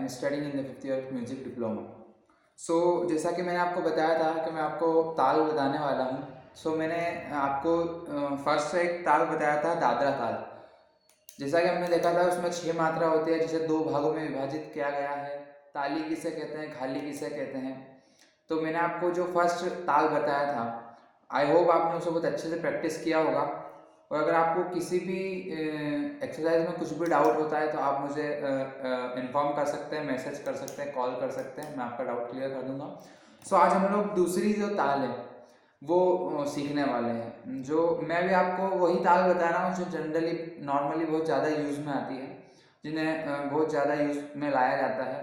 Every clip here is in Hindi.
M studying in the 5th year of music diploma. So जैसा कि मैंने आपको बताया था कि मैं आपको ताल बताने वाला हूँ। सो मैंने आपको फर्स्ट एक ताल बताया था, दादरा ताल। जैसा कि हमने देखा था उसमें 6 मात्रा होती है जिसे 2 भागों में विभाजित किया गया है। ताली किसे कहते हैं, खाली किसे कहते हैं। तो मैंने आपको जो फर्स्ट ताल बताया था, आई होप आपने उसे बहुत अच्छे से प्रैक्टिस किया होगा। और अगर आपको किसी भी एक्सरसाइज में कुछ भी डाउट होता है तो आप मुझे इन्फॉर्म कर सकते हैं, मैसेज कर सकते हैं, कॉल कर सकते हैं, मैं आपका डाउट क्लियर कर दूंगा। सो आज हम लोग दूसरी जो ताल है वो सीखने वाले हैं। जो मैं भी आपको वही ताल बता रहा हूँ जो जनरली नॉर्मली बहुत ज़्यादा यूज़ में आती है, जिन्हें बहुत ज़्यादा यूज़ में लाया जाता है।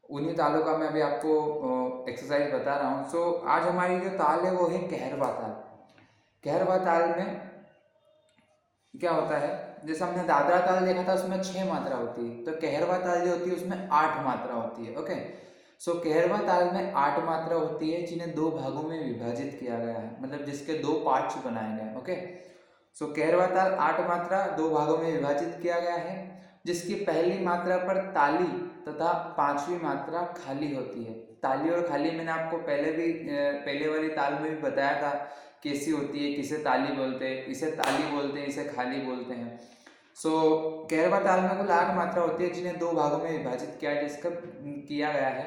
उन्हीं तालों का मैं भी आपको एक्सरसाइज बता रहा हूँ। सो आज हमारी जो ताल है वो है कहरवा ताल। कहरवा ताल में क्या होता है, जैसे हमने दादरा ताल देखा था उसमें 6 मात्रा होती है, तो कहरवा ताल जो होती है उसमें 8 मात्रा होती है। ओके, सो कहरवा ताल में 8 मात्रा होती है जिन्हें 2 भागों में विभाजित किया गया है, मतलब जिसके 2 पार्ट्स बनाए गए हैं। ओके, सो कहरवा ताल 8 मात्रा 2 भागों में विभाजित किया गया है, जिसकी पहली मात्रा पर ताली तथा 5वीं मात्रा खाली होती है। ताली और खाली मैंने आपको पहले वाली ताल में भी बताया था कैसी होती है, किसे ताली बोलते हैं, इसे ताली बोलते हैं, इसे खाली बोलते हैं। सो कहरवा ताल में कुल 8 मात्रा होती है जिन्हें 2 भागों में विभाजित किया गया है,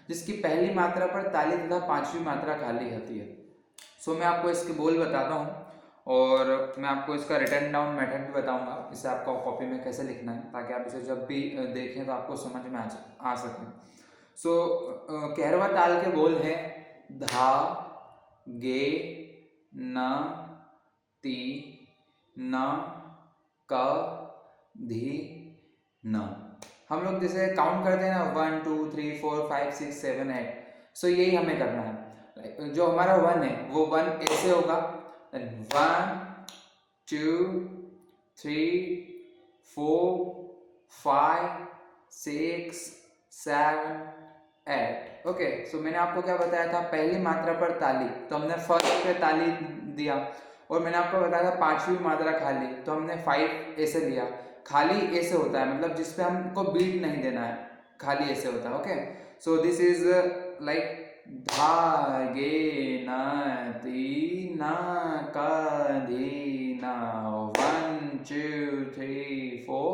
जिसकी पहली मात्रा पर ताली तथा 5वीं मात्रा खाली होती है। सो मैं आपको इसके बोल बताता हूँ और मैं आपको इसका रिटर्न डाउन मेथड भी बताऊंगा, इसे आपको कॉपी में कैसे लिखना है ताकि आप इसे जब भी देखें तो आपको समझ में आ सके। सो कहरवा ताल के बोल हैं धा, गे, न, ती, न, क, धी, न। हम लोग जैसे काउंट करते हैं ना 1 2 3 4 5 6 7 8, सो यही हमें करना है। जो हमारा 1 है वो 1 ऐसे होगा, 1 2 3 4 5 6 7 8। ओके, सो मैंने आपको क्या बताया था, पहली मात्रा पर ताली, तो हमने फर्स्ट पे ताली दिया। और मैंने आपको बताया था 5वीं मात्रा खाली, तो हमने 5 ऐसे लिया। खाली ऐसे होता है, मतलब जिसपे हमको बीट नहीं देना है, खाली ऐसे होता है। Okay, so this is like धा, गे, न, ती, न, क, धी, न। 1 2 3 4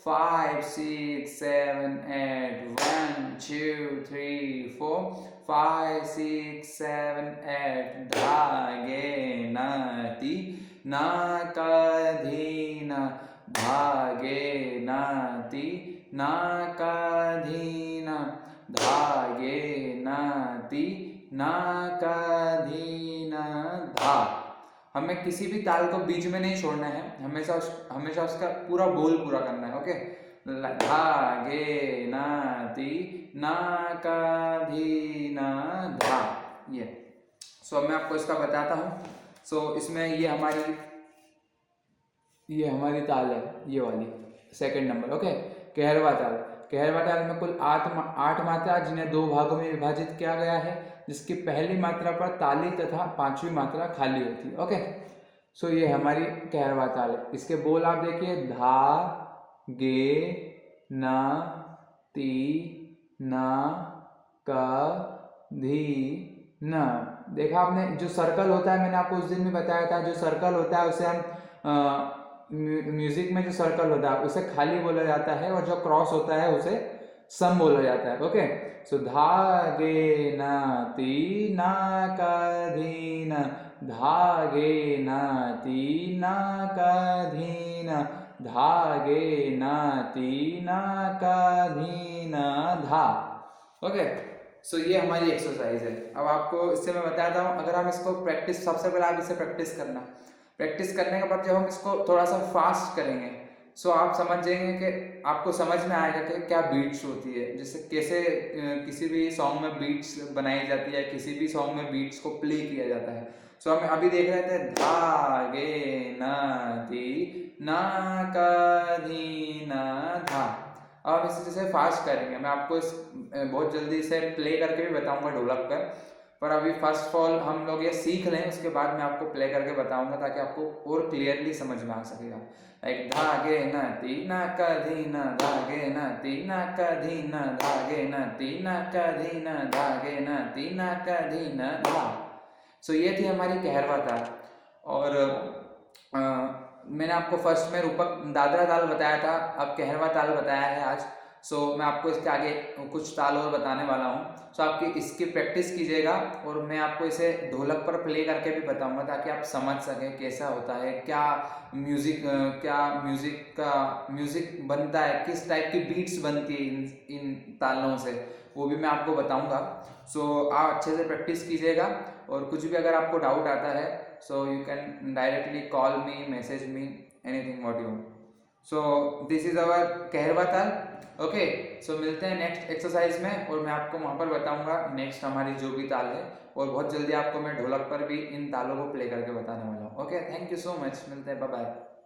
5 6 7 8। 1 2 3 4 5 6 7 8। धा, गे, न, ती, न, क, धी, न। धा, गे, न, ती, न, क, धी, न। धा, गे, न, ती, न, क, धी, न, धा। हमें किसी भी ताल को बीच में नहीं छोड़ना है, हमेशा उसका पूरा बोल पूरा करना है। ओके, धा, गे, न, ती, न, क, धी, न, धा। ये सो अब मैं आपको इसका बताता हूँ। सो इसमें ये हमारी ताल है, ये वाली सेकंड नंबर। ओके, कहरवा ताल। कहरवा ताल में कुल 8 मात्रा जिन्हें 2 भागों में विभाजित किया गया है, जिसकी पहली मात्रा पर ताली तथा 5वीं मात्रा खाली होती है। ओके, सो ये हमारी कहरवा ताल है। इसके बोल आप देखिए, धा, गे, न, ती, न, क, धी, न। देखा आपने, जो सर्कल होता है मैंने आपको उस दिन भी बताया था, जो सर्कल होता है उसे हम म्यूजिक में जो सर्कल होता है उसे खाली बोला जाता है, और जो क्रॉस होता है उसे सम बोला जाता है। ओके, सो धा, गे, न, ती, न, क, धी, न। धा, गे, न, ती, न, क, धी, न। धा, गे, न, ती, न, क, धी, न, धा। ओके, सो ये हमारी एक्सरसाइज है। अब आपको इससे मैं बताता हूँ, अगर हम इसको प्रैक्टिस, सबसे पहले आप इसे प्रैक्टिस करना। प्रैक्टिस करने के बाद जब हम इसको थोड़ा सा फास्ट करेंगे, सो आप समझ जाएंगे कि आपको समझ में आएगा कि क्या बीट्स होती है, जैसे कैसे किसी भी सॉन्ग में बीट्स बनाई जाती है, किसी भी सॉन्ग में बीट्स को प्ले किया जाता है। सो हम अभी देख रहे थे धा, गे, न, ती, न, क, धी, न, धा। अब हम इसे जैसे फास्ट करेंगे, मैं आपको बहुत जल्दी इसे प्ले करके भी बताऊंगा ढोलक पर। पर अभी फर्स्ट ऑफ ऑल हम लोग ये सीख लें, उसके बाद मैं आपको प्ले करके बताऊंगा ताकि आपको और क्लियरली समझ में आ सकेगा। लाइक धागे न तीना कधीना धागे न तीना कधीना धागे न तीना कधीना धागे न तीना कधीना धा। सो ये थी हमारी कहरवा ताल। और मैंने आपको फर्स्ट में रूपक दादरा ताल बताया था, अब कहरवा ताल बताया है आज। सो मैं आपको इसके आगे कुछ ताल और बताने वाला हूँ। सो आपकी इसकी प्रैक्टिस कीजिएगा और मैं आपको इसे ढोलक पर प्ले करके भी बताऊंगा ताकि आप समझ सकें कैसा होता है, क्या म्यूज़िक बनता है, किस टाइप की बीट्स बनती है इन तालों से, वो भी मैं आपको बताऊंगा। सो आप अच्छे से प्रैक्टिस कीजिएगा और कुछ भी अगर आपको डाउट आता है so you can directly call me, message me, anything what you want. So this is our Kaharwa ताल। ओके, सो मिलते हैं नेक्स्ट एक्सरसाइज में और मैं आपको वहाँ पर बताऊंगा नेक्स्ट हमारी जो भी ताल है, और बहुत जल्दी आपको मैं ढोलक पर भी इन तालों को प्ले करके बताने वाला हूँ। Okay, thank you so much, मिलते हैं, बाय बाय।